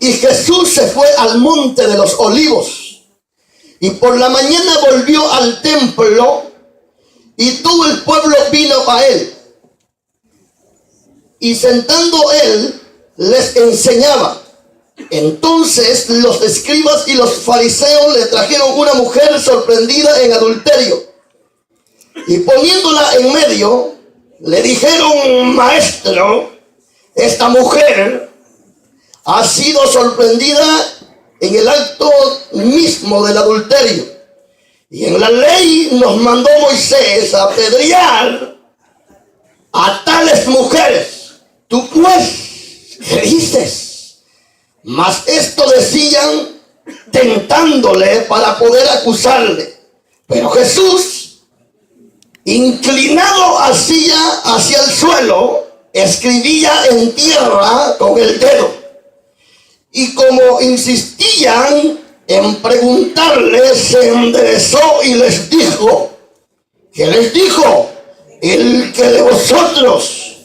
Y Jesús se fue al monte de los olivos. Y por la mañana volvió al templo y todo el pueblo vino a él. Y sentando él, les enseñaba. Entonces los escribas y los fariseos le trajeron una mujer sorprendida en adulterio. Y poniéndola en medio, le dijeron: Maestro, esta mujer ha sido sorprendida en el acto mismo del adulterio. Y en la ley nos mandó Moisés a apedrear a tales mujeres. Tú pues, ¿qué dices? Mas esto decían tentándole para poder acusarle. Pero Jesús, inclinado hacia el suelo, escribía en tierra con el dedo. Y como insistían en preguntarle, se enderezó y les dijo: ¿qué les dijo? El que de vosotros,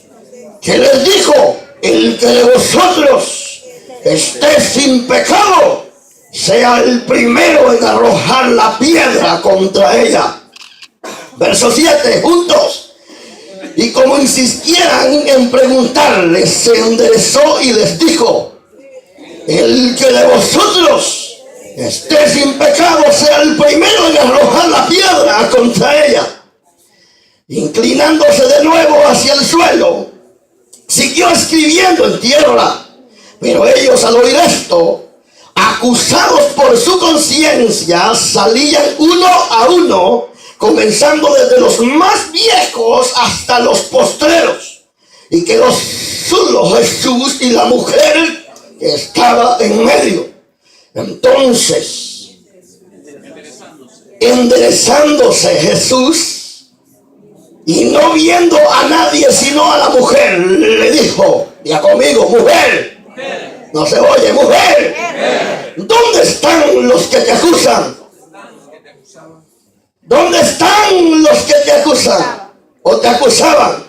¿qué les dijo? El que de vosotros esté sin pecado, sea el primero en arrojar la piedra contra ella. Verso 7, juntos. Y como insistieran en preguntarle, se enderezó y les dijo: el que de vosotros esté sin pecado, sea el primero en arrojar la piedra contra ella. Inclinándose de nuevo hacia el suelo, siguió escribiendo en tierra. Pero ellos, al oír esto, acusados por su conciencia, salían uno a uno, comenzando desde los más viejos hasta los postreros. Y quedó solo Jesús y la mujer que estaba en medio. Entonces, enderezándose Jesús, y no viendo a nadie sino a la mujer, le dijo: diga conmigo, mujer. No se oye, mujer. ¿Dónde están los que te acusan? ¿Dónde están los que te acusan o te acusaban?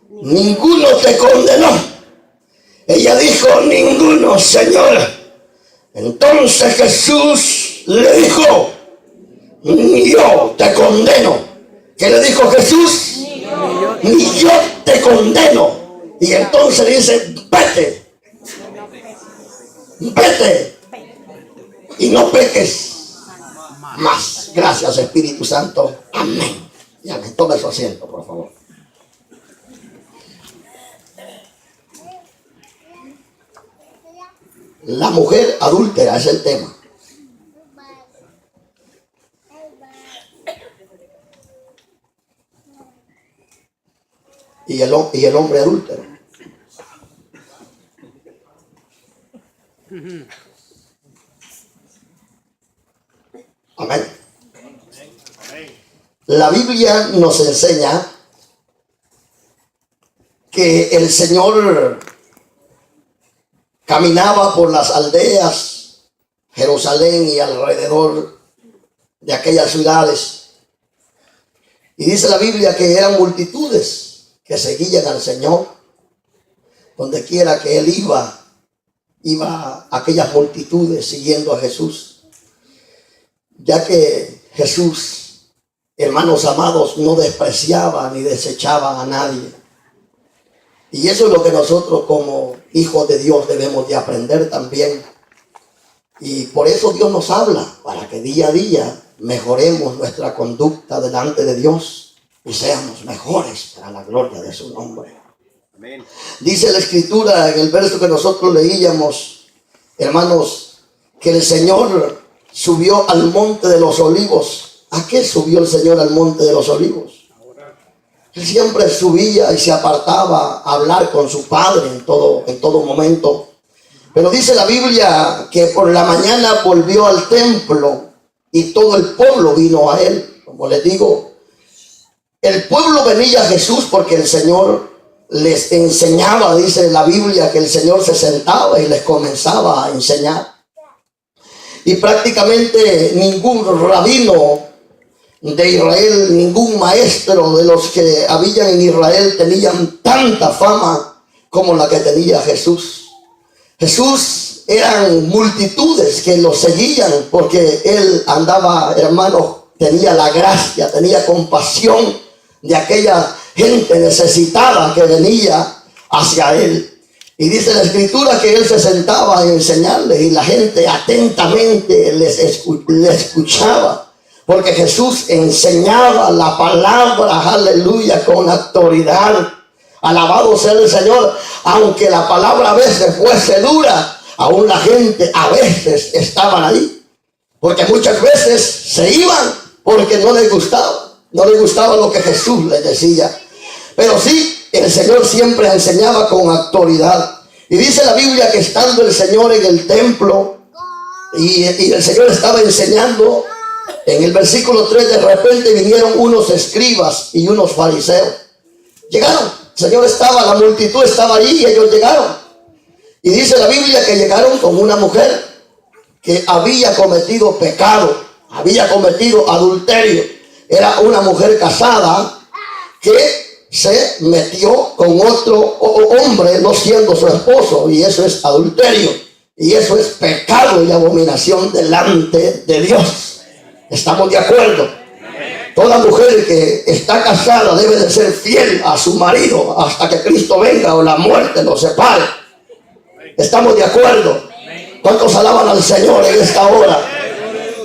Ninguno te condenó. Ella dijo: ninguno, Señor. Entonces Jesús le dijo: ni yo te condeno. ¿Qué le dijo Jesús? Ni yo te condeno. Y entonces dice: vete, vete y no peques más. Gracias, Espíritu Santo. Amén. Y amén. Tome su asiento, por favor. La mujer adúltera es el tema. Y el hombre adúltero. Amén. La Biblia nos enseña que el Señor caminaba por las aldeas, Jerusalén y alrededor de aquellas ciudades. Y dice la Biblia que eran multitudes que seguían al Señor. Donde quiera que Él iba aquellas multitudes siguiendo a Jesús. Ya que Jesús, hermanos amados, no despreciaba ni desechaba a nadie. Y eso es lo que nosotros como hijos de Dios debemos de aprender también. Y por eso Dios nos habla, para que día a día mejoremos nuestra conducta delante de Dios y seamos mejores para la gloria de su nombre. Amén. Dice la Escritura en el verso que nosotros leíamos, hermanos, que el Señor subió al monte de los olivos. ¿A qué subió el Señor al monte de los olivos? Él siempre subía y se apartaba a hablar con su Padre en todo momento. Pero dice la Biblia que por la mañana volvió al templo y todo el pueblo vino a él. Como les digo, el pueblo venía a Jesús porque el Señor les enseñaba. Dice la Biblia que el Señor se sentaba y les comenzaba a enseñar. Y prácticamente ningún rabino de Israel, ningún maestro de los que habían en Israel tenían tanta fama como la que tenía Jesús. Jesús eran multitudes que lo seguían porque él andaba, hermano, tenía la gracia, tenía compasión de aquella gente necesitada que venía hacia él. Y dice la escritura que él se sentaba a enseñarles y la gente atentamente le escuchaba, porque Jesús enseñaba la palabra, aleluya, con autoridad. Alabado sea el Señor. Aunque la palabra a veces fuese dura, aún la gente a veces estaban ahí, porque muchas veces se iban porque no les gustaba lo que Jesús les decía. Pero sí, el Señor siempre enseñaba con autoridad. Y dice la Biblia que estando el Señor en el templo y el Señor estaba enseñando, en el versículo 3, de repente vinieron unos escribas y unos fariseos. Llegaron, el Señor estaba, la multitud estaba allí y ellos llegaron. Y dice la Biblia que llegaron con una mujer que había cometido pecado, había cometido adulterio. Era una mujer casada que se metió con otro hombre no siendo su esposo, y eso es adulterio, y eso es pecado y abominación delante de Dios. ¿Estamos de acuerdo? Toda mujer que está casada debe de ser fiel a su marido hasta que Cristo venga o la muerte los separe. ¿Estamos de acuerdo? ¿Cuántos alaban al Señor en esta hora?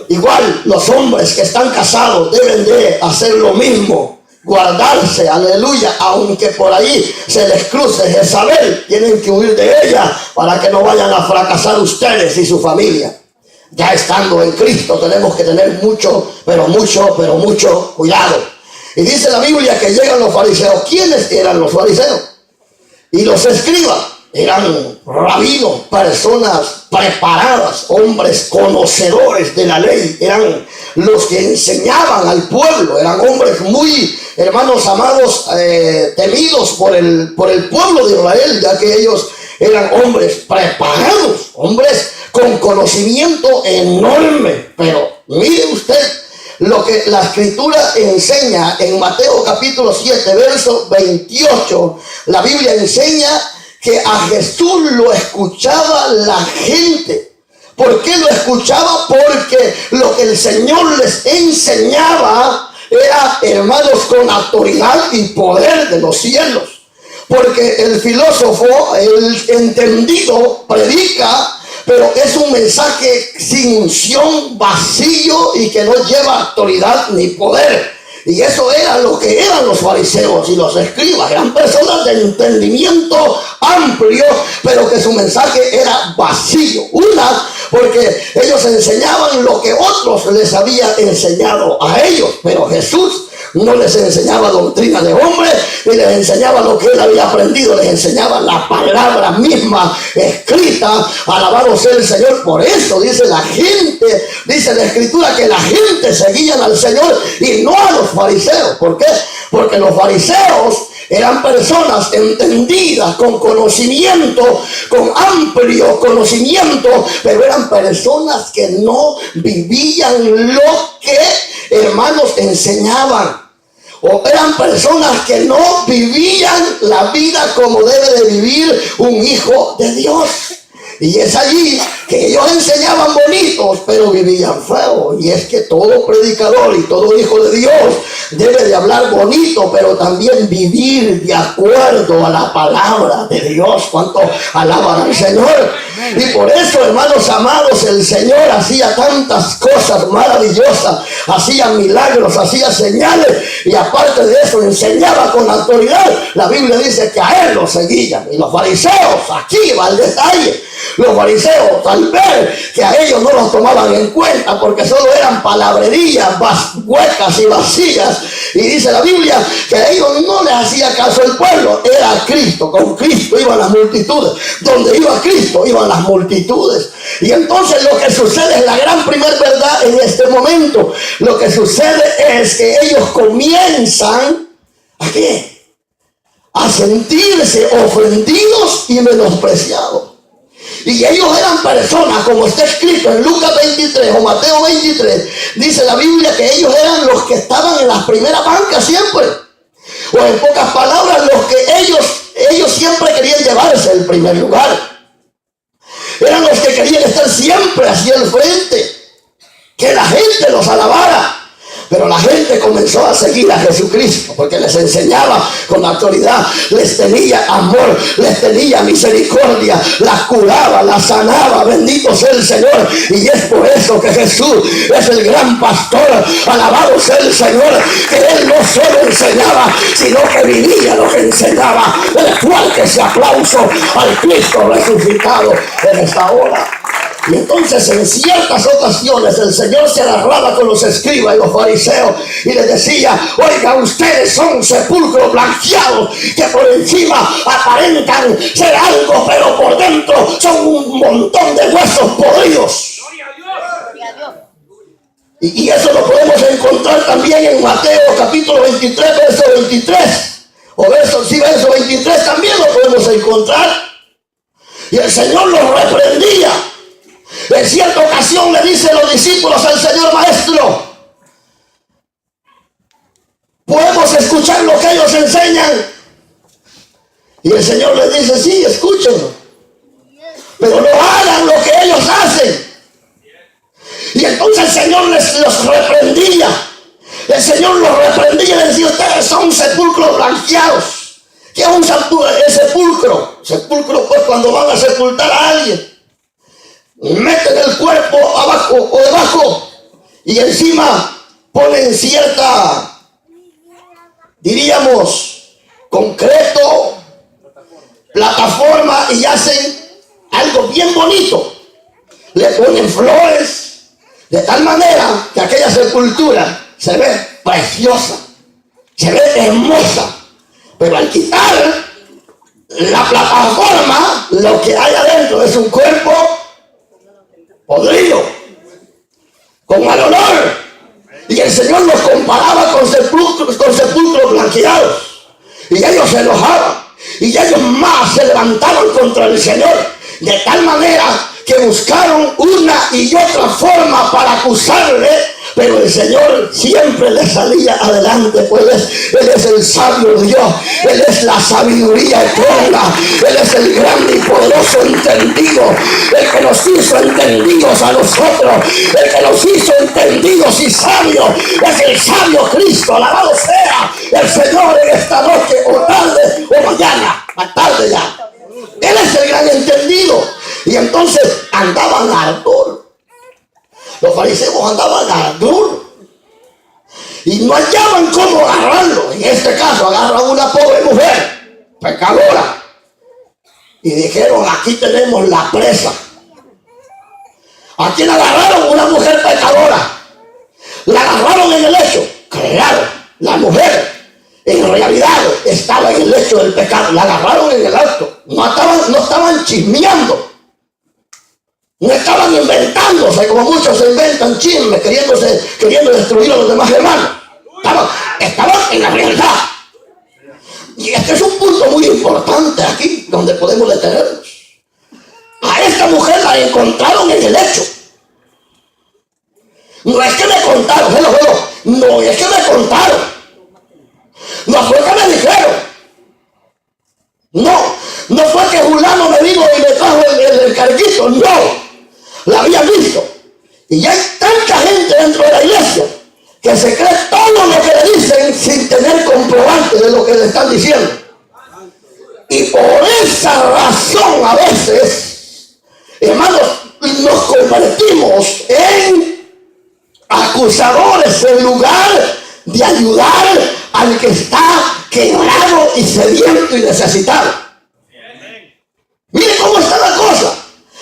Igual los hombres que están casados deben de hacer lo mismo, guardarse, aleluya, aunque por ahí se les cruce Jezabel, tienen que huir de ella para que no vayan a fracasar ustedes y su familia. Ya estando en Cristo tenemos que tener mucho cuidado. Y dice la Biblia que llegan los fariseos. ¿Quiénes eran los fariseos? Y los escribas eran rabinos, personas preparadas, hombres conocedores de la ley, eran los que enseñaban al pueblo, eran hombres muy, hermanos amados, temidos por el pueblo de Israel, ya que ellos eran hombres preparados, hombres con conocimiento enorme. Pero mire usted lo que la escritura enseña en Mateo capítulo 7, verso 28. La Biblia enseña que a Jesús lo escuchaba la gente. ¿Por qué lo escuchaba? Porque lo que el Señor les enseñaba era, hermanos, con autoridad y poder de los cielos. Porque el filósofo, el entendido, predica, pero es un mensaje sin unción, vacío y que no lleva autoridad ni poder. Y eso era lo que eran los fariseos y los escribas. Eran personas de entendimiento amplio, pero que su mensaje era vacío. Una, porque ellos enseñaban lo que otros les habían enseñado a ellos. Pero Jesús no les enseñaba doctrina de hombre, ni les enseñaba lo que él había aprendido. Les enseñaba la palabra misma escrita. Alabado sea el Señor. Por eso dice la gente, dice la escritura, que la gente seguían al Señor y no a los fariseos. ¿Por qué? Porque los fariseos eran personas entendidas, con conocimiento, con amplio conocimiento, pero eran personas que no vivían lo que, hermanos, enseñaban. O eran personas que no vivían la vida como debe de vivir un hijo de Dios. Y es allí que ellos enseñaban bonitos, pero vivían feo. Y es que todo predicador y todo hijo de Dios debe de hablar bonito, pero también vivir de acuerdo a la palabra de Dios. ¿Cuánto alaban al Señor? Y por eso, hermanos amados, el Señor hacía tantas cosas maravillosas, hacía milagros, hacía señales, y aparte de eso enseñaba con autoridad. La Biblia dice que a él lo seguían. Y los fariseos, aquí va el detalle, los fariseos, al ver que a ellos no los tomaban en cuenta porque solo eran palabrerías huecas y vacías, y dice la Biblia que a ellos no les hacía caso el pueblo. Era Cristo, con Cristo iban las multitudes, donde iba Cristo iban las multitudes. Y entonces lo que sucede es la gran primer verdad en este momento. Lo que sucede es que ellos comienzan ¿a qué? A sentirse ofendidos y menospreciados. Y ellos eran personas, como está escrito en Lucas 23 o Mateo 23, dice la Biblia que ellos eran los que estaban en las primeras bancas siempre. O en pocas palabras, los que ellos siempre querían llevarse el primer lugar. eran los que querían estar siempre hacia el frente, que la gente los alabara. Pero la gente comenzó a seguir a Jesucristo porque les enseñaba con autoridad, les tenía amor, les tenía misericordia, las curaba, las sanaba. Bendito sea el Señor. Y es por eso que Jesús es el gran pastor. Alabado sea el Señor, que Él no solo enseñaba, sino que vivía lo que enseñaba. El fuerte ese aplauso al Cristo resucitado en esta hora. Y entonces en ciertas ocasiones el Señor se agarraba con los escribas y los fariseos y les decía: oiga, ustedes son sepulcros blanqueados que por encima aparentan ser algo, pero por dentro son un montón de huesos podridos. Y eso lo podemos encontrar también en Mateo capítulo 23, verso 23. O verso 23 también lo podemos encontrar. Y el Señor los reprendía. En cierta ocasión le dicen los discípulos al Señor: Maestro, ¿podemos escuchar lo que ellos enseñan? Y el Señor les dice: sí, escúchenlo, pero no hagan lo que ellos hacen. Y entonces el Señor los reprendía. El Señor los reprendía y les decía: ustedes son sepulcros blanqueados. ¿Qué es un sepulcro? Sepulcro, pues, cuando van a sepultar a alguien, meten el cuerpo abajo o debajo y encima ponen cierta, diríamos, concreto, plataforma, y hacen algo bien bonito. Le ponen flores de tal manera que aquella sepultura se ve preciosa, se ve hermosa. Pero al quitar la plataforma, lo que hay adentro es un cuerpo podrido, con mal olor. Y el Señor los comparaba con sepulcros blanqueados. Y ellos se enojaban. Y ellos más se levantaban contra el Señor. De tal manera que buscaron una y otra forma para acusarle. Pero el Señor siempre le salía adelante, pues Él es el sabio Dios, Él es la sabiduría eterna, Él es el grande y poderoso entendido, el que nos hizo entendidos a nosotros, el que nos hizo entendidos y sabios, es el sabio Cristo. Alabado sea el Señor en esta noche, o tarde o mañana, más tarde ya. Él es el gran entendido. Y entonces andaban a ardor. Los fariseos andaban a ardor y no hallaban cómo agarrarlo. En este caso agarran una pobre mujer pecadora y dijeron: aquí tenemos la presa. ¿A quién agarraron? Una mujer pecadora. La agarraron en el hecho. Claro, la mujer en realidad estaba en el hecho del pecado. La agarraron en el acto. No estaban chismeando. No estaban inventándose, como muchos se inventan chismes, queriendo destruir a los demás hermanos. Estaban en la realidad. Y este es un punto muy importante aquí, donde podemos detenernos. A esta mujer la encontraron en el hecho. No es que me contaron, no es que me contaron. No fue que me dijeron. No fue que Julano me vino y me trajo el carguito, no. La había visto. Y ya hay tanta gente dentro de la iglesia que se cree todo lo que le dicen sin tener comprobante de lo que le están diciendo. Y por esa razón a veces, hermanos, nos convertimos en acusadores en lugar de ayudar al que está quebrado y sediento y necesitado. Mire cómo está la cosa.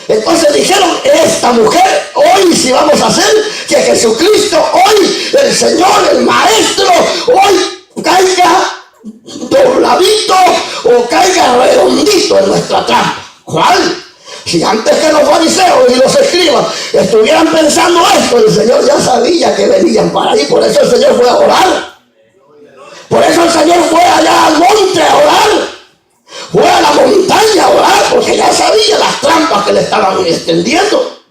Entonces dijeron: esta mujer, hoy sí vamos a hacer que Jesucristo, hoy el Señor, el Maestro, hoy caiga dobladito o caiga redondito en nuestra trampa. ¿Cuál? Si antes que los fariseos y los escribas estuvieran pensando esto, el Señor ya sabía que venían para ahí. Por eso el Señor fue a orar. Por eso el Señor fue allá al monte a orar. Fue a la montaña a orar, porque ya sabía las trampas que le estaban extendiendo.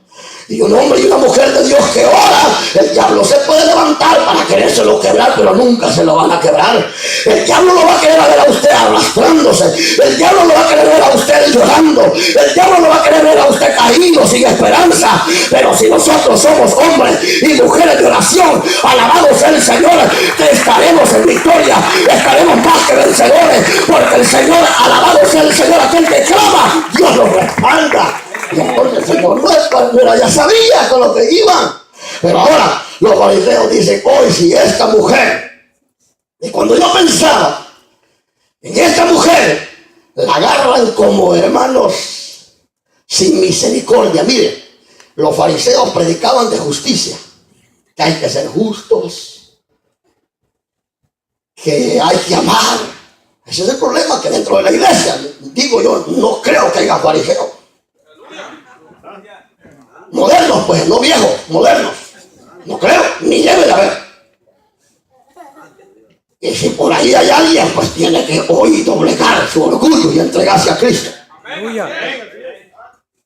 Y un hombre y una mujer de Dios que ora, el diablo se puede levantar para querérselo quebrar, pero nunca se lo van a quebrar. El diablo lo va a querer ver a usted arrastrándose. El diablo lo va a querer ver a usted llorando. El diablo lo va a querer ver a usted caído, sin esperanza. Pero si nosotros somos hombres y mujeres de oración, alabado sea el Señor, que estaremos en victoria, estaremos más que vencedores, porque el Señor, alabado sea el Señor, aquel que clama, Dios lo respalda. Y entonces el Señor no es cualquiera, ya sabía con lo que iban. Pero ahora los fariseos dicen, hoy si esta mujer, y cuando yo pensaba en esta mujer, la agarran como hermanos sin misericordia. Miren, los fariseos predicaban de justicia, que hay que ser justos, que hay que amar. Ese es el problema, que dentro de la iglesia, digo yo, no creo que haya fariseos. Modernos, pues, no viejos, modernos. No creo, ni debe de haber. Y si por ahí hay alguien, pues tiene que hoy doblegar su orgullo y entregarse a Cristo.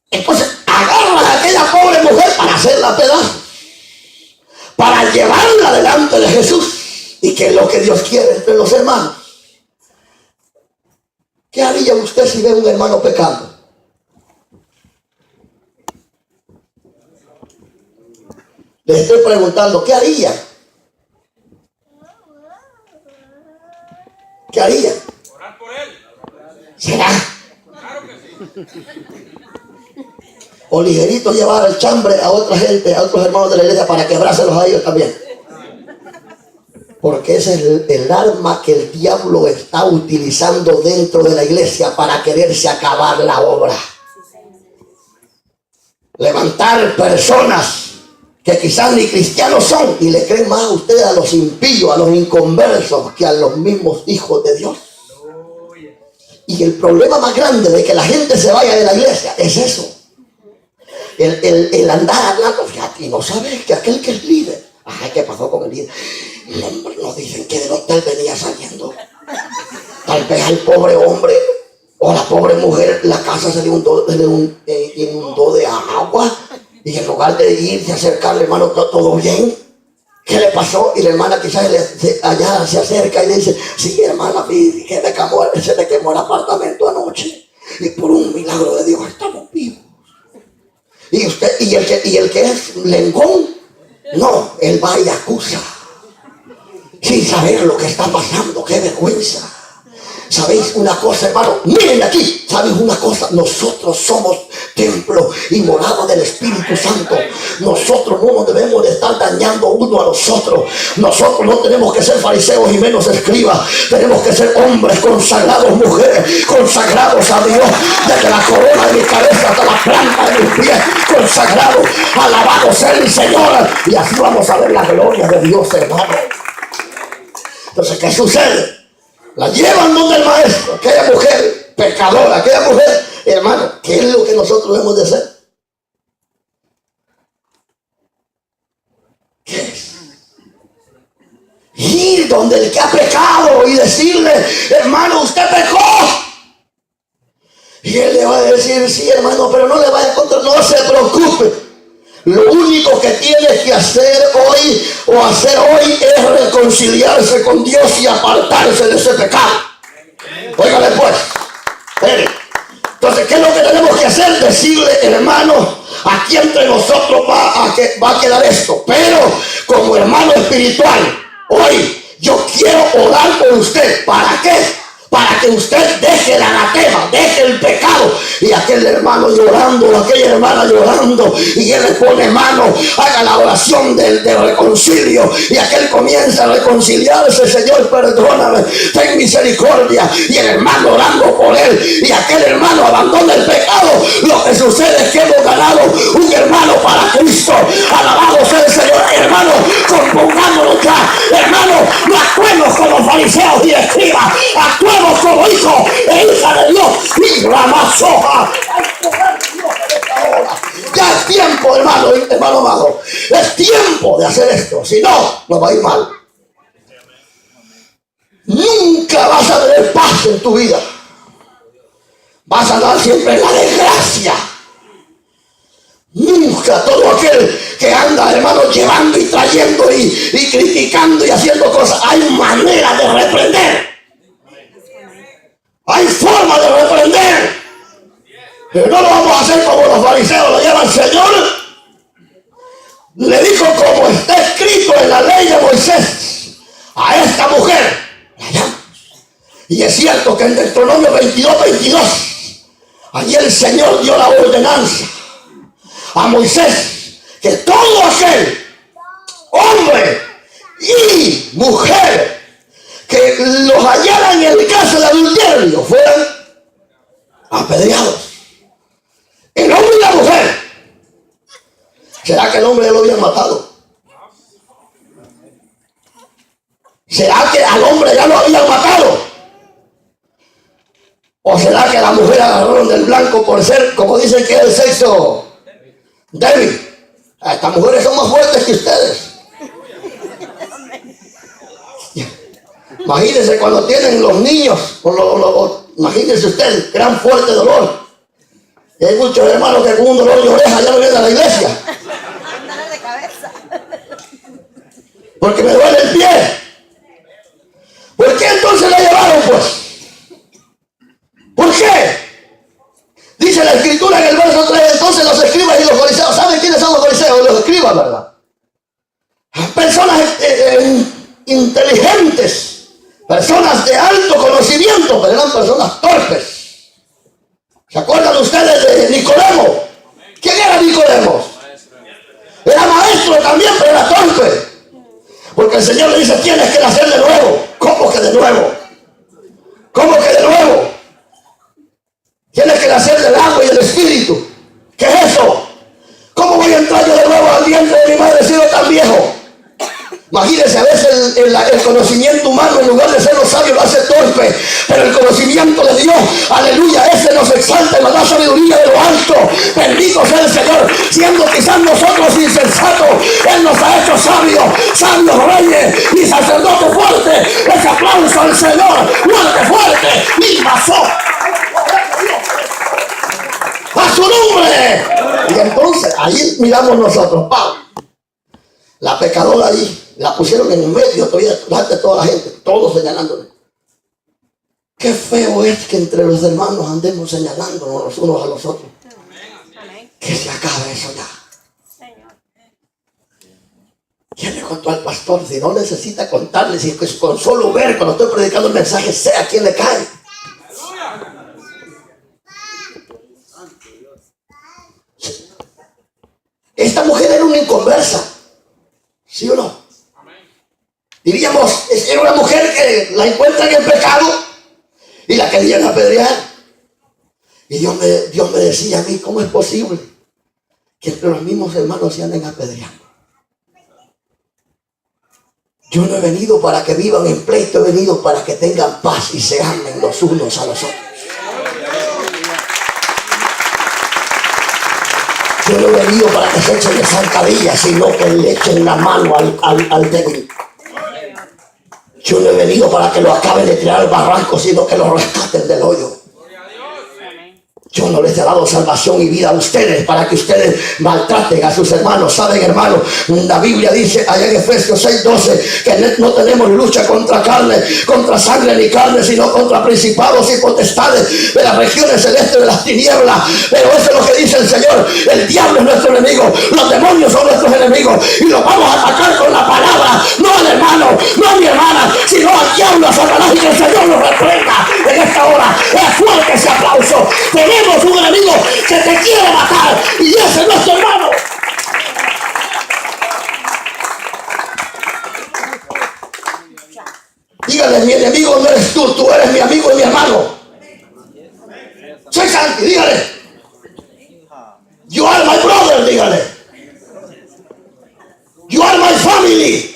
Entonces agarra a aquella pobre mujer para hacerla pedazos, para llevarla delante de Jesús, y que es lo que Dios quiere entre los hermanos. ¿Qué haría usted si ve a un hermano pecando? Le estoy preguntando, ¿qué haría? ¿Qué haría? Orar por él. ¿Será? Claro que sí. O ligerito llevar el chambre a otra gente, a otros hermanos de la iglesia, para quebrárselos a ellos también. Porque ese es el arma que el diablo está utilizando dentro de la iglesia para quererse acabar la obra. Levantar personas que quizás ni cristianos son y le creen más a ustedes a los impíos, a los inconversos, que a los mismos hijos de Dios. Y el problema más grande de que la gente se vaya de la iglesia es eso. El andar hablando, fíjate, y no sabes que aquel que es líder, ay, ¿qué pasó con el líder? Nos dicen que del hotel venía saliendo. Tal vez al pobre hombre o la pobre mujer, la casa se le inundó de agua. Y en lugar de irse a acercarle, hermano, ¿todo bien? ¿Qué le pasó? Y la hermana quizás allá se acerca y le dice, sí, hermana, se le quemó el apartamento anoche. Y por un milagro de Dios estamos vivos. Y usted, y el que es lengón, no, él va y acusa. Sin saber lo que está pasando, qué vergüenza. ¿Sabéis una cosa, hermano? Miren aquí, ¿sabéis una cosa? Nosotros somos templo y morada del Espíritu Santo. Nosotros no nos debemos de estar dañando uno a los otros. Nosotros no tenemos que ser fariseos y menos escribas. Tenemos que ser hombres consagrados, mujeres consagrados a Dios. Desde la corona de mi cabeza hasta la planta de mis pies, consagrados. Alabado sea el Señor. Y así vamos a ver la gloria de Dios, hermano. Entonces, ¿qué sucede? La llevan donde el maestro, aquella mujer pecadora, aquella mujer, hermano, ¿qué es lo que nosotros debemos de hacer? ¿Qué es? Ir donde el que ha pecado y decirle, hermano, usted pecó. Y él le va a decir, sí, hermano, pero no le va a encontrar, no se preocupe. Lo único que tiene que hacer hoy es reconciliarse con Dios y apartarse de ese pecado. Óigale pues. Entonces, ¿qué es lo que tenemos que hacer? Decirle, hermano, aquí entre nosotros va a quedar esto. Pero como hermano espiritual, hoy yo quiero orar por usted. ¿Para qué? Para que usted deje el anatema, deje el pecado. Y aquel hermano llorando, aquella hermana llorando, y él le pone mano, haga la oración del reconcilio, y aquel comienza a reconciliarse. Señor, perdóname, ten misericordia. Y el hermano orando por él, y aquel hermano abandona el pecado. Lo que sucede es que hemos ganado un hermano para Cristo. Alabado sea el Señor. Hermano, compongámonos ya. Hermano, no actuemos como fariseos y escribas, actuemos como hijo e hija de Dios y la soja. Ya es tiempo, hermano amado, es tiempo de hacer esto, si no, nos va a ir mal. Nunca vas a tener paz en tu vida, vas a andar siempre en la desgracia. Nunca, todo andas, hermano, llevando y trayendo y criticando y haciendo cosas, hay manera de reprender. Hay forma de reprender. Pero no lo vamos a hacer como los fariseos lo llevan. Señor, le dijo como está escrito en la ley de Moisés, a esta mujer la llama. Y es cierto que en Deuteronomio 22, allí el Señor dio la ordenanza a Moisés que todo aquel hombre y mujer que los hallaran en el caso de adulterio fueran apedreados. El hombre y la mujer. ¿Será que el hombre ya lo habían matado? ¿Será que al hombre ya lo habían matado? ¿O será que a la mujer agarraron del blanco por ser, como dicen que es el sexo débil? Estas mujeres son más fuertes que ustedes. Imagínense cuando tienen los niños, imagínense ustedes, gran fuerte dolor. Y hay muchos hermanos que con un dolor de oreja ya no vienen a la iglesia. Porque me duele el pie. ¿Por qué entonces la llevaron, pues? ¿Por qué? Dice la escritura en el verso 3, entonces los escribas y los fariseos, ¿saben quiénes son los fariseos? Los escribas, ¿verdad? Personas inteligentes, personas de alto conocimiento, pero eran personas torpes. ¿Se acuerdan ustedes de Nicodemo? ¿Quién era Nicodemo? Era maestro también, pero era torpe. Porque el Señor le dice, tienes que nacer de nuevo. ¿Cómo que de nuevo? ¿Cómo que de nuevo? Tienes que nacer del agua y del espíritu. ¿Qué es eso? ¿Cómo voy a entrar yo de nuevo al vientre de mi madre siendo tan viejo? Imagínense, a veces el conocimiento humano, en lugar de ser los sabios, lo hace torpe. Pero el conocimiento de Dios, aleluya, ese nos exalta y nos da sabiduría de lo alto. Bendito sea el Señor. Siendo quizás nosotros insensatos, Él nos ha hecho sabios, sabios reyes y sacerdotes fuertes. Ese aplauso al Señor, fuerte, fuerte, y pasó. ¡A su nombre! Y entonces, ahí miramos nosotros, Pablo. La pecadora ahí, la pusieron en medio todavía de toda la gente, todos señalándole. Qué feo es que entre los hermanos andemos señalándonos los unos a los otros. Amén. Que se acabe eso ya. ¿Quién le contó al pastor? Si no necesita contarle, si con solo ver cuando estoy predicando el mensaje, sé a quién le cae. Esta mujer era una inconversa. ¿Sí o no? Diríamos, era una mujer que la encuentran en pecado y la querían apedrear. Y Dios me decía a mí, ¿cómo es posible que entre los mismos hermanos se anden apedreando? Yo no he venido para que vivan en pleito, he venido para que tengan paz y se amen los unos a los otros. Yo no he venido para que se echen de zancadillas, sino que le echen la mano al débil. Yo no he venido para que lo acaben de tirar al barranco, sino que lo rescaten del hoyo. Yo no les he dado salvación y vida a ustedes para que ustedes maltraten a sus hermanos. ¿Saben, hermanos? La Biblia dice allá en Efesios 6:12 que no tenemos lucha contra carne, contra sangre ni carne, sino contra principados y potestades de las regiones celestes de las tinieblas. Pero eso es lo que dice el Señor. El diablo es nuestro enemigo, los demonios son nuestros enemigos y los vamos a atacar con la palabra, no al hermano, no a mi hermana, sino al diablo, a Satanás, y que el Señor nos reprenda en esta hora. Es fuerte ese aplauso. Tenemos un enemigo que te quiere matar y ese es nuestro hermano. Dígale, mi enemigo no eres tú, tú eres mi amigo y mi hermano. Soy Santi, dígale. You are my brother, dígale. You are my family.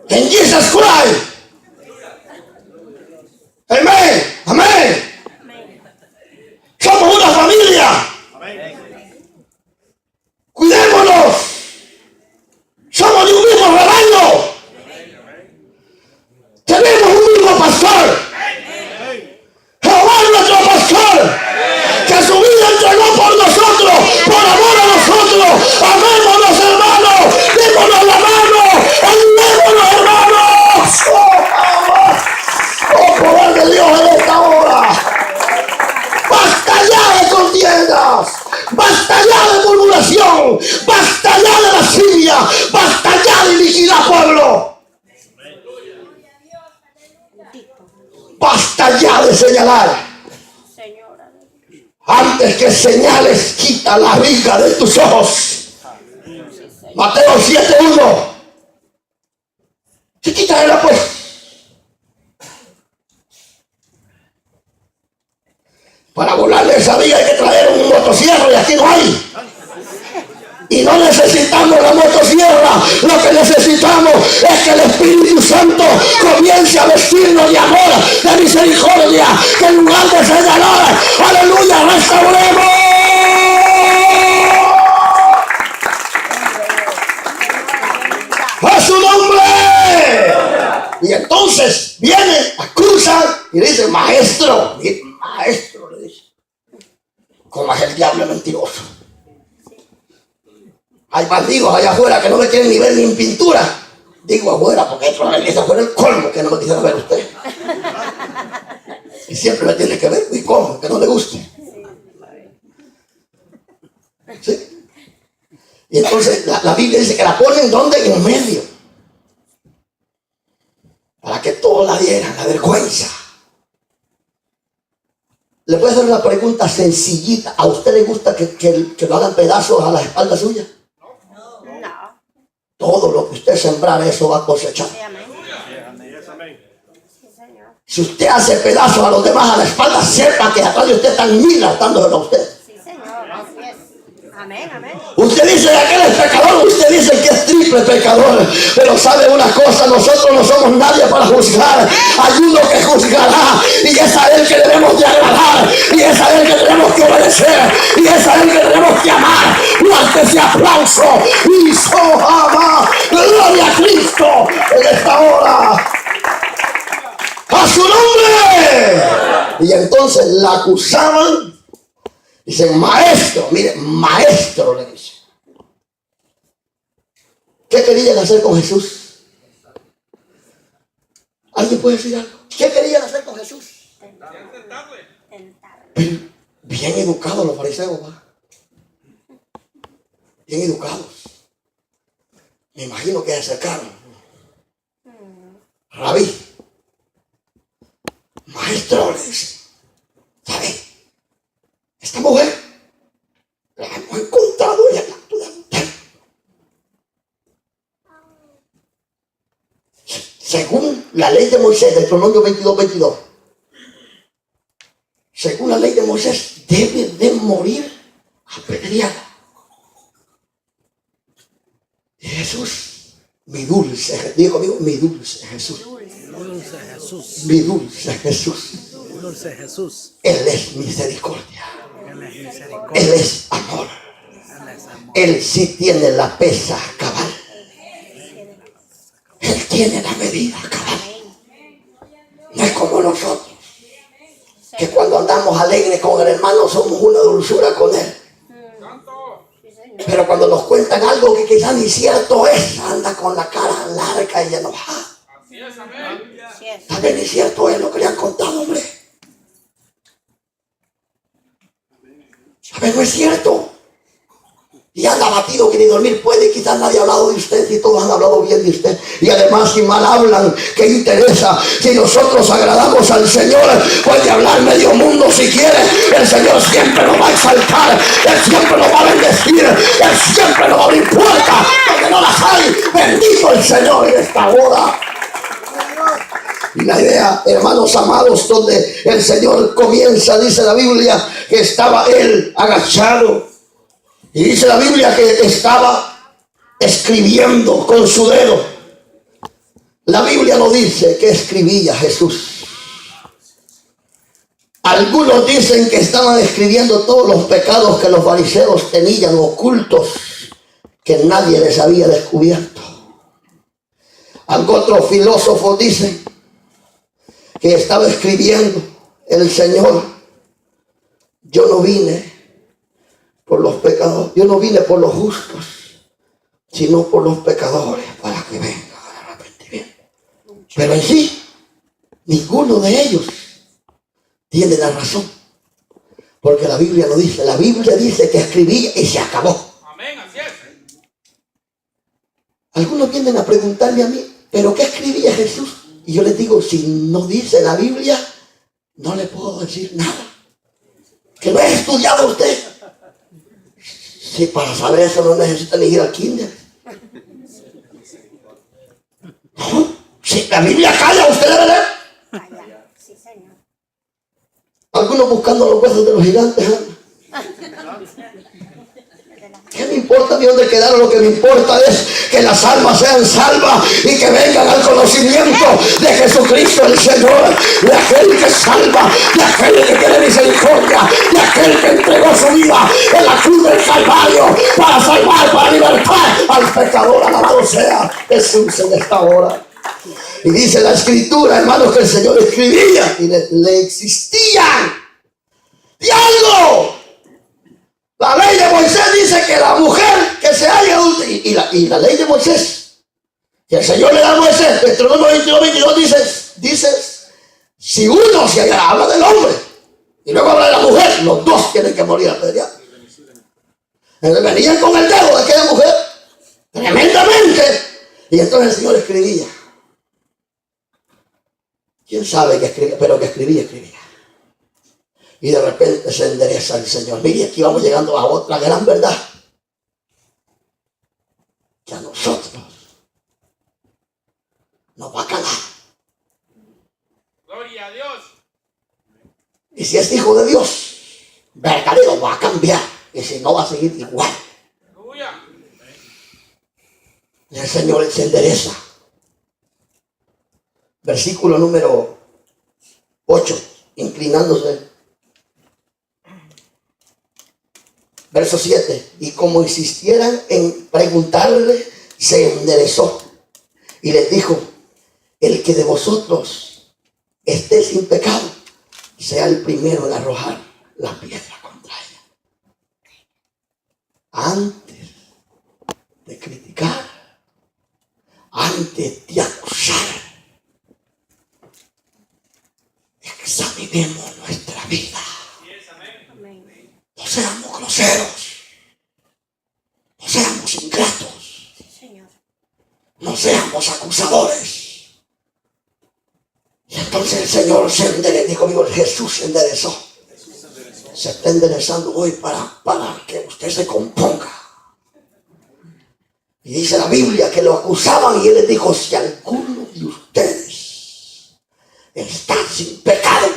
In Jesus Christ. Amén, amén. Somos una familia. Cuidémonos. Somos de un mismo rebaño. Tenemos un mismo pastor. Jehová es nuestro pastor. Que su vida entregó por nosotros, por amor a nosotros. Amén. Basta ya de señalar. Antes que señales, quita la viga de tus ojos. Mateo 7:1. Sí, quítala pues. Para volarle esa viga hay que traer un motosierra y aquí no hay. Y no necesitamos la motosierra. Lo que necesitamos es que el Espíritu Santo comience a vestirnos de amor, de misericordia, que en lugar de señalar, aleluya, restauremos. ¡A su nombre! Y entonces viene, acusa y dice, maestro, le dice, como es el diablo mentiroso. Hay bandidos allá afuera que no me quieren ni ver ni en pintura. Digo afuera porque esto en la iglesia fue el colmo que no me quisiera ver usted. Y siempre me tiene que ver. ¿Y cómo? Que no le guste. ¿Sí? Y entonces la Biblia dice que la ponen ¿dónde? En medio. Para que todos la vieran, la vergüenza. Le voy a hacer una pregunta sencillita. ¿A usted le gusta que lo hagan pedazos a la espalda suya? Todo lo que usted sembrar, eso va a cosechar. Si usted hace pedazos a los demás a la espalda, sepa que atrás de usted están mil hartándoselo a usted. Usted dice que aquel es pecador, usted dice que es triple pecador. Pero sabe una cosa, nosotros no somos nadie para juzgar. Hay uno que juzgará, y es a él que debemos de agradar, y es a él que tenemos que obedecer, y es a él que tenemos que amar. Fuerte ese aplauso y sohama, gloria a Cristo en esta hora. ¡A su nombre! Y entonces la acusaban. Dicen, maestro, mire, maestro, le dice. ¿Qué querían hacer con Jesús? ¿Alguien puede decir algo? ¿Qué querían hacer con Jesús? Pero bien educados los fariseos, ¿va? Bien educados. Me imagino que se acercaron. Rabí, maestro, le dice, ¿sabe? Esta mujer la hemos encontrado en el acto de adulterio. Según la ley de Moisés, Deuteronomio 22:22, según la ley de Moisés, debe de morir apedreada. Y Jesús, mi dulce, diga conmigo, mi dulce Jesús. Mi dulce Jesús. Dulce Jesús. Él es misericordia. Él es amor. Él sí tiene la pesa cabal. Él tiene la medida cabal. No es como nosotros, que cuando andamos alegres con el hermano somos una dulzura con él. Pero cuando nos cuentan algo que quizás ni cierto es, anda con la cara larga y enojada. Tal vez ni cierto es lo que le han contado, hombre. A ver, no es cierto. Y anda abatido que ni dormir puede. Quizás nadie ha hablado de usted y todos han hablado bien de usted. Y además, si mal hablan, ¿qué interesa? Si nosotros agradamos al Señor, puede hablar medio mundo si quiere. El Señor siempre nos va a exaltar. Él siempre nos va a bendecir. Él siempre nos va a abrir puertas donde no las hay. Bendito el Señor en esta hora. Y la idea, hermanos amados, donde el Señor comienza, dice la Biblia, que estaba él agachado. Y dice la Biblia que estaba escribiendo con su dedo. La Biblia no dice que escribía Jesús. Algunos dicen que estaban escribiendo todos los pecados que los fariseos tenían ocultos, que nadie les había descubierto. Otros filósofos dicen que estaba escribiendo el Señor: yo no vine por los pecadores, yo no vine por los justos, sino por los pecadores, para que vengan al arrepentimiento. Pero en sí, ninguno de ellos tiene la razón, porque la Biblia lo dice. La Biblia dice que escribía y se acabó. Amén, así es. Algunos vienen a preguntarme a mí, ¿pero qué escribía Jesús? Y yo les digo, si no dice la Biblia, no le puedo decir nada. Que no he estudiado usted. Sí, para saber eso no necesita ni ir al kinder. No, si la Biblia calla, usted debe leer. Sí, señor. Algunos buscando los huesos de los gigantes. ¿Qué me importa de dónde quedaron? Lo que me importa es que las almas sean salvas y que vengan al conocimiento de Jesucristo el Señor, de aquel que salva, de aquel que tiene misericordia, de aquel que entregó su vida en la cruz del Calvario para salvar, para libertar al pecador. Alabado sea Jesús en esta hora. Y dice la Escritura, hermanos, que el Señor escribía y le existían de algo. La ley de Moisés dice que la mujer que se haya adulta, y la ley de Moisés, que el Señor le da a Moisés, Deuteronomio 22 dice, si uno se haya, habla del hombre, y luego habla de la mujer, los dos tienen que morir apedreados. Entonces venían con el dedo de aquella mujer, tremendamente, y entonces el Señor escribía. ¿Quién sabe qué escribía? Pero que escribía. Y de repente se endereza el Señor. Mire, aquí vamos llegando a otra gran verdad. Que a nosotros nos va a calar. Gloria a Dios. Y si es hijo de Dios, verdadero, va a cambiar. Y si no, va a seguir igual. Aleluya. Y el Señor se endereza. Versículo número 8. Inclinándose. Verso 7, y como insistieran en preguntarle, se enderezó y les dijo, el que de vosotros esté sin pecado, sea el primero en arrojar la piedra contra ella. Antes de criticar, antes de acusar, examinemos nuestra vida. No seamos groseros, no seamos ingratos, no seamos acusadores. Y entonces el Señor se enderezó, dijo conmigo, Jesús se enderezó. Se está enderezando hoy para que usted se componga. Y dice la Biblia que lo acusaban y él les dijo, si alguno de ustedes está sin pecado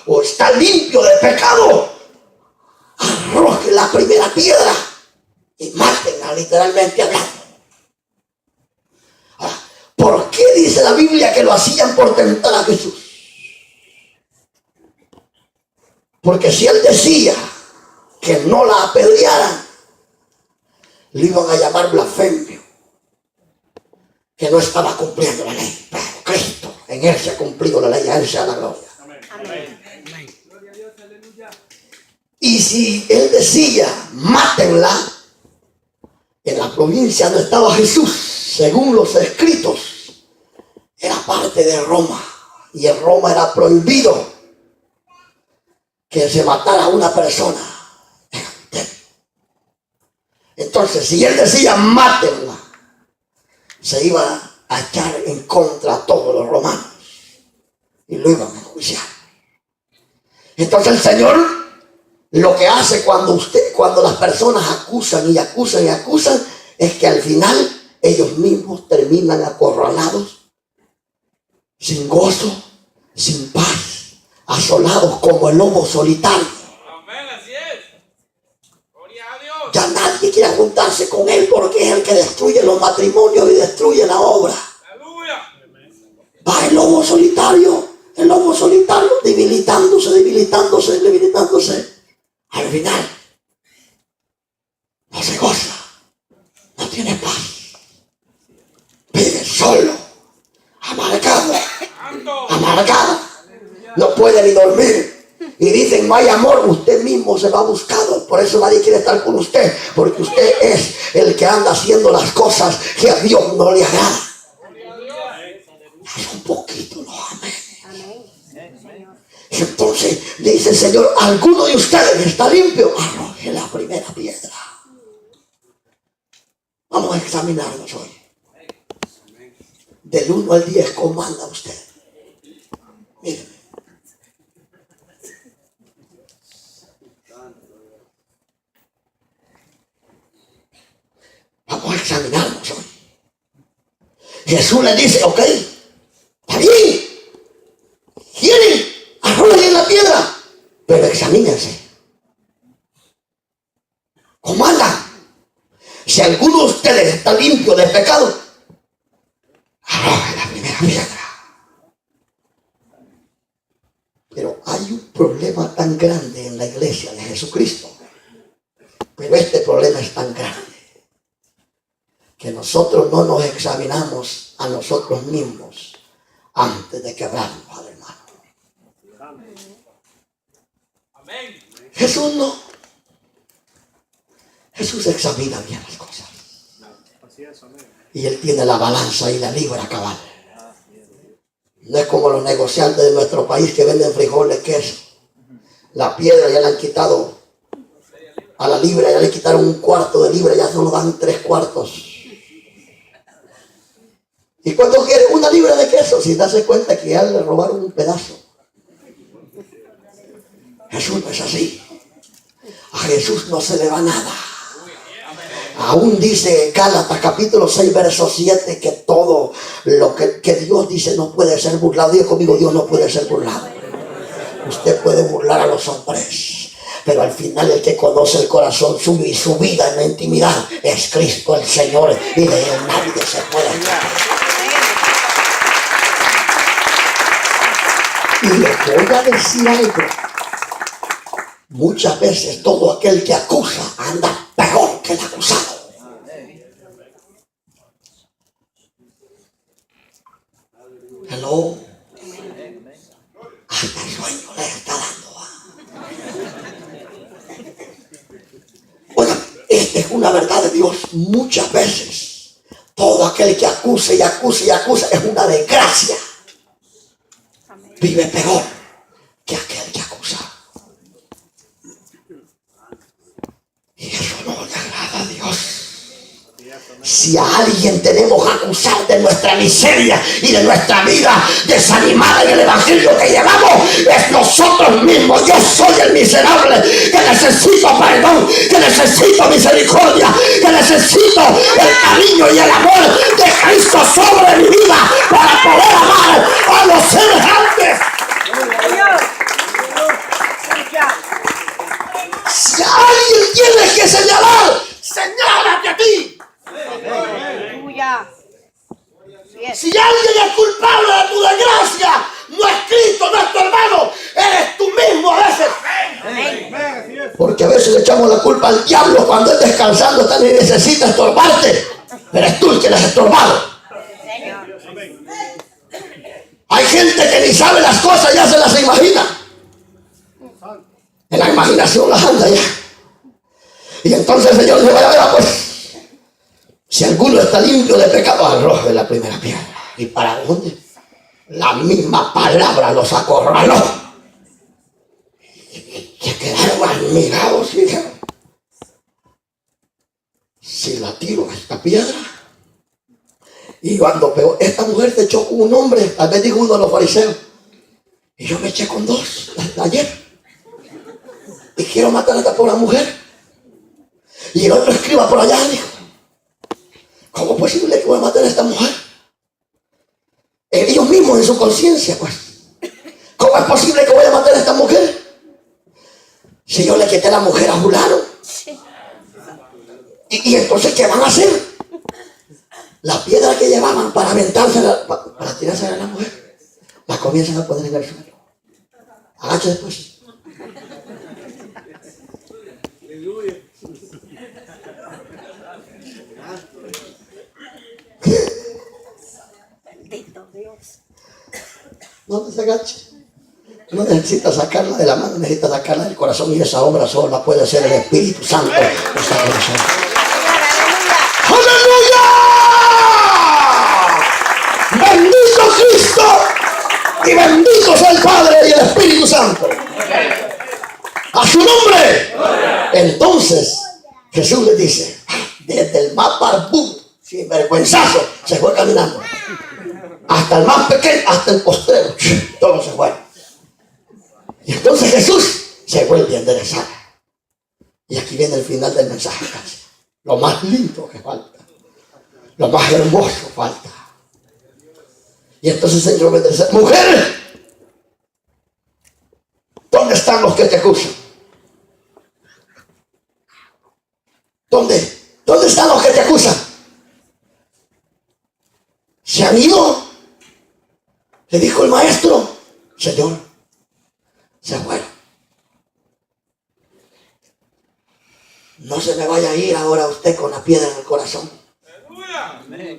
o está limpio de pecado, arroje la primera piedra y mátenla, literalmente hablando. Ahora, ¿por qué dice la Biblia que lo hacían por tentar a Jesús? Porque si él decía que no la apedrearan, le iban a llamar blasfemio, que no estaba cumpliendo la ley. Pero Cristo, en él se ha cumplido la ley, a él sea la gloria. Amén. Y si él decía, mátenla, en la provincia donde estaba Jesús, según los escritos, era parte de Roma. Y en Roma era prohibido que se matara a una persona. Entonces, si él decía, mátenla, se iba a echar en contra a todos los romanos. Y lo iban a enjuiciar. Entonces el Señor lo que hace cuando las personas acusan y acusan y acusan, es que al final ellos mismos terminan acorralados, sin gozo, sin paz, asolados como el lobo solitario. Amén, así es. Gloria a Dios. Ya nadie quiere juntarse con él porque es el que destruye los matrimonios y destruye la obra. Aleluya. Va el lobo solitario, debilitándose. Al final, no se goza, no tiene paz, vive solo, amargado, no puede ni dormir. Y dicen, no hay amor, usted mismo se va buscado. Por eso nadie quiere estar con usted, porque usted es el que anda haciendo las cosas que a Dios no le agrada. Es un poquito, no, amén. Y entonces dice el Señor, alguno de ustedes está limpio, arroje la primera piedra. Vamos a examinarnos hoy. Del 1 al 10, ¿cómo anda usted? Míreme. Jesús le dice, ok, está bien, quieren, arrojen la piedra, pero examínense. ¿Cómo andan? Si alguno de ustedes está limpio de pecado, arrojen la primera piedra. Pero hay un problema tan grande en la iglesia de Jesucristo. Pero este problema es tan grande que nosotros no nos examinamos a nosotros mismos antes de quebrarnos al hermano. Amén. Jesús no. Jesús examina bien las cosas. Y Él tiene la balanza y la libra cabal. No es como los negociantes de nuestro país que venden frijoles, queso. La piedra ya le han quitado a la libra, ya le quitaron un cuarto de libra, ya solo dan 3/4. ¿Y cuánto quiere una libra de queso? Si das cuenta que ya le robaron un pedazo. Jesús no es así. A Jesús no se le va nada. Aún dice Gálatas capítulo 6 verso 7 que todo lo que Dios dice no puede ser burlado. Diga conmigo, Dios no puede ser burlado. Usted puede burlar a los hombres, pero al final el que conoce el corazón suyo y su vida en la intimidad es Cristo el Señor, y de Él nadie se puede escapar. Y le voy a decir algo. Muchas veces todo aquel que acusa anda peor que el acusado. Hello. Hasta sueño le está dando. Bueno, esta es una verdad de Dios. Muchas veces todo aquel que acusa y acusa y acusa es una desgracia. Vive peor que aquel que acusa. Y eso no le agrada a Dios. Si a alguien tenemos que acusar de nuestra miseria y de nuestra vida desanimada en el evangelio que llevamos, es nosotros mismos. Yo soy el miserable que necesito perdón, que necesito misericordia, que necesito el cariño y el amor de Cristo sobre mi vida para poder amar a los semejantes. Si alguien tiene que señalar, señálate a ti. Si alguien es culpable de tu desgracia, no es Cristo, no es tu hermano, eres tú mismo a veces. Porque a veces le echamos la culpa al diablo cuando él descansando está y necesita estorbarte, pero es tú el que le has estorbado. Hay gente que ni sabe las cosas, ya se las imagina. En la imaginación las anda ya. Y entonces el Señor dice, vaya, pues, si alguno está limpio de pecado, arroje la primera piedra. ¿Y para dónde? La misma palabra los acorraló. Se quedaron admirados y dijeron, si la tiro a esta piedra. Y cuando pegó, esta mujer se echó con un hombre, tal vez dijo uno de los fariseos, y yo me eché con 2 ayer. Y quiero matar a esta pobre mujer. Y el otro escriba por allá dijo, ¿cómo es posible que voy a matar a esta mujer? Ellos mismos en su conciencia, pues. ¿Cómo es posible que voy a matar a esta mujer? Si yo le quité a la mujer a fulano. Y entonces, ¿qué van a hacer? La piedra que llevaban para aventársela, para tirársela a la mujer, la comienzan a poner en el suelo. Agacha después. Bendito Dios. No se agache. No necesitas sacarla de la mano, necesitas sacarla del corazón, y esa obra solo la puede hacer el Espíritu Santo. ¡Aleluya! ¡Bendito Cristo! Y bendito sea el Padre y el Espíritu Santo. ¡A su nombre! Entonces Jesús le dice, desde el más barbudo, sin vergüenzazo, se fue caminando, hasta el más pequeño, hasta el postrero, todo se fue. Y entonces Jesús se vuelve a enderezar. Y aquí viene el final del mensaje casi. Lo más lindo que falta, lo más hermoso falta. Y entonces el Señor me dice: mujer, ¿dónde están los que te acusan? ¿Dónde? ¿Dónde están los que te acusan? ¿Se han ido? Le dijo el maestro. Señor, se fueron. No se me vaya a ir ahora usted con la piedra en el corazón.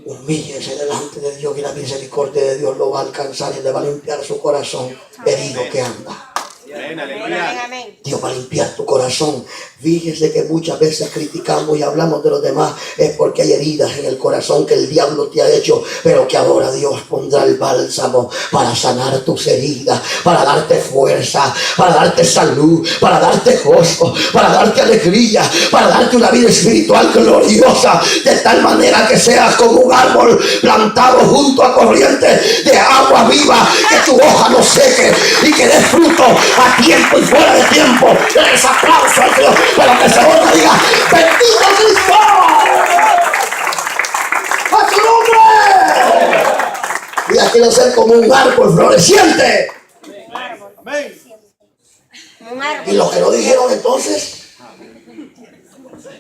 Humíllese delante de Dios y la misericordia de Dios lo va a alcanzar y le va a limpiar su corazón herido que anda. Amén, aleluya. Dios va a limpiar tu corazón. Fíjese que muchas veces criticamos y hablamos de los demás es porque hay heridas en el corazón que el diablo te ha hecho, pero que ahora Dios pondrá el bálsamo para sanar tus heridas, para darte fuerza, para darte salud, para darte gozo, para darte alegría, para darte una vida espiritual gloriosa, de tal manera que seas como un árbol plantado junto a corrientes de agua viva, que tu hoja no seque y que dé fruto a tiempo y fuera de tiempo. Les aplauso a Dios, pero que se oiga, diga: bendito Cristo, a su nombre. Mira, quiero ser como un árbol floreciente. Amén. Un árbol. Y los que no dijeron entonces: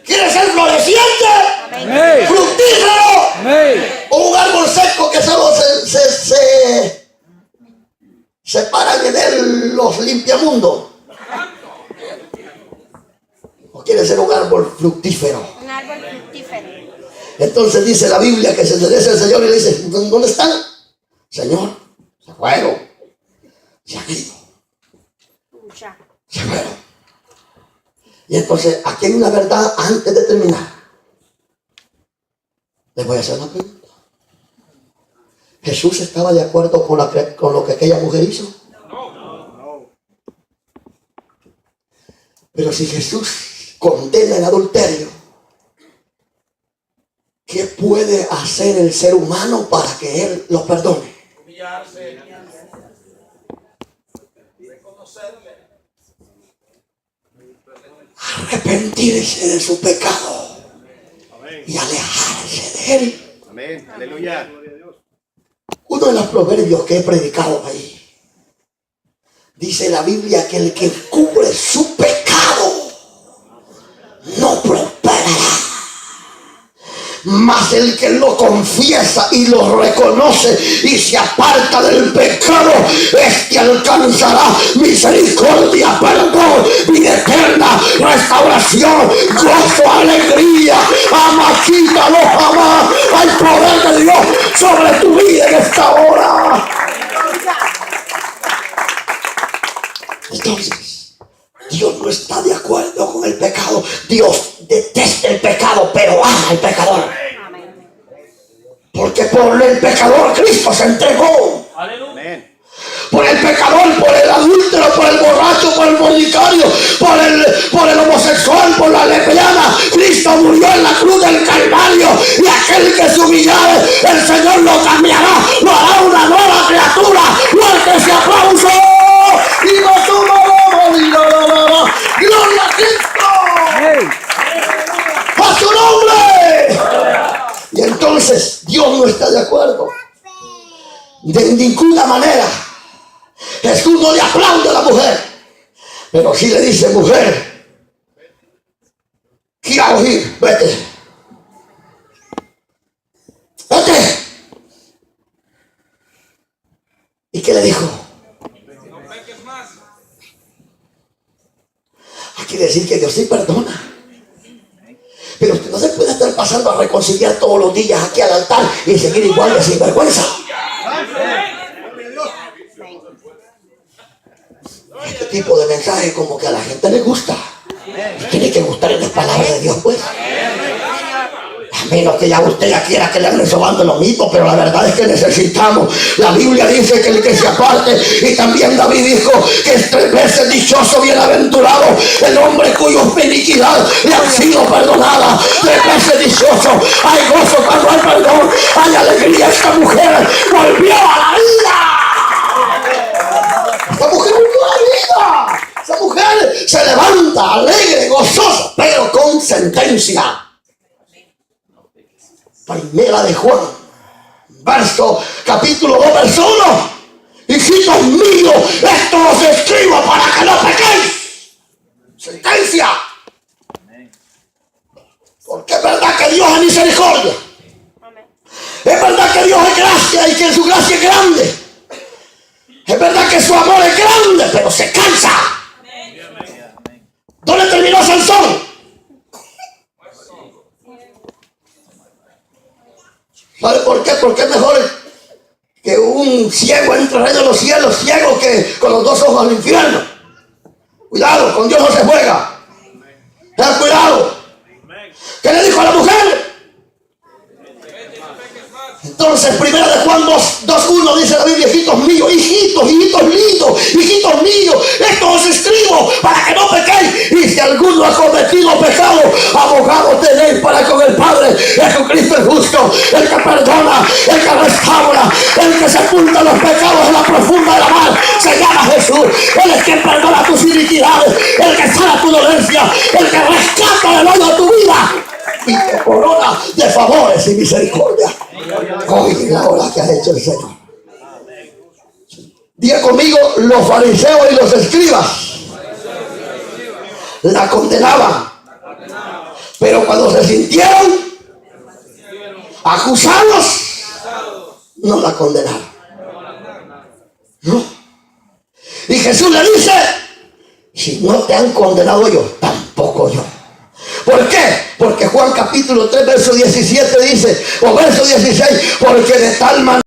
¿quieres ser floreciente? Amén. Fructífero. Amén. O un árbol seco que solo se paran en él los limpiamundos. ¿O quiere ser un árbol fructífero? Un árbol fructífero. Entonces dice la Biblia que se endereza el Señor y le dice: ¿dónde están? Señor, se fueron. Se han ido. Pucha. Se fueron. Y entonces aquí hay una verdad antes de terminar. Les voy a hacer una pregunta. ¿Jesús estaba de acuerdo con lo que aquella mujer hizo? No. Pero si Jesús condena el adulterio, ¿qué puede hacer el ser humano para que Él lo perdone? Humillarse. Reconocerle. Arrepentirse de su pecado y alejarse de Él. Amén, aleluya. Uno de los proverbios que he predicado ahí, dice la Biblia que el que cubre su pecado no prosperará, mas el que lo confiesa y lo reconoce y se aparta del pecado, este alcanzará misericordia, perdón, vida eterna, restauración, gozo, alegría. Ama, quítalo jamás. Hay poder de Dios sobre tu vida en esta hora. Entonces, Dios no está de acuerdo con el pecado. Dios detesta el pecado, pero ama al pecador. Amén. Porque por el pecador Cristo se entregó. Amén. Por el pecador, por el adúltero, por el borracho, por el fornicario, por el homosexual, por la lesbiana, Cristo murió en la cruz del Calvario. Y aquel que se humillare, el Señor lo cambiará, lo hará una nueva criatura. Fuerte aplauso y nos sumamos. ¡Gloria a Cristo! ¡A su nombre! Y entonces Dios no está de acuerdo de ninguna manera. Jesús no le aplaude a la mujer, pero sí le dice: mujer, quiero ir, vete. Vete. ¿Y qué le dijo? No peques más. Quiere decir que Dios sí perdona. Pero usted no se puede estar pasando a reconciliar todos los días aquí al altar y seguir igual de sinvergüenza. Este tipo de mensaje como que a la gente le gusta. Tiene que gustar en las palabras de Dios, pues. A menos que ya usted ya quiera que le anden sobando lo mismo, pero la verdad es que necesitamos. La Biblia dice que el que se aparte, y también David dijo que es 3 veces dichoso, bienaventurado el hombre cuya iniquidad le han sido perdonadas. 3 veces dichoso. Hay gozo cuando hay perdón, hay alegría. Esta mujer volvió a la vida. Esta mujer volvió a la vida. Esa mujer se levanta alegre, gozosa, pero con sentencia. Primera de Juan, verso capítulo 2, verso 1. Hijitos míos, esto os escribo para que no pequéis. Sentencia. Porque es verdad que Dios es misericordia. Es verdad que Dios es gracia y que su gracia es grande. Es verdad que su amor es grande, pero se cansa. ¿Dónde terminó Sansón? ¿Sabe por qué? Porque es mejor que un ciego entre el reino de los cielos, ciego que con los dos ojos al infierno. Cuidado, con Dios no se juega. Ten cuidado. ¿Qué le dijo a la mujer? Entonces, 1 Juan 2:1 dice la Biblia: hijitos míos, hijitos lindos, hijitos míos, esto os escribo para que no pequéis. Y si alguno ha cometido pecado, abogado tenéis para con el Padre. Jesucristo es justo, el que perdona, el que restaura, el que sepulta los pecados en la profunda de la mar. Se llama Jesús. Él es quien perdona tus iniquidades, el que sana tu dolencia, el que rescata del hoyo tu vida y te corona de favores y misericordia. Oye la obra que ha hecho el Señor. Diga conmigo: los fariseos y los escribas la condenaban, pero cuando se sintieron acusados, no la condenaron. ¿No? Y Jesús le dice: si no te han condenado ellos, tampoco yo. ¿Por qué? Porque Juan capítulo 3 verso 17 dice, o verso 16, porque de tal manera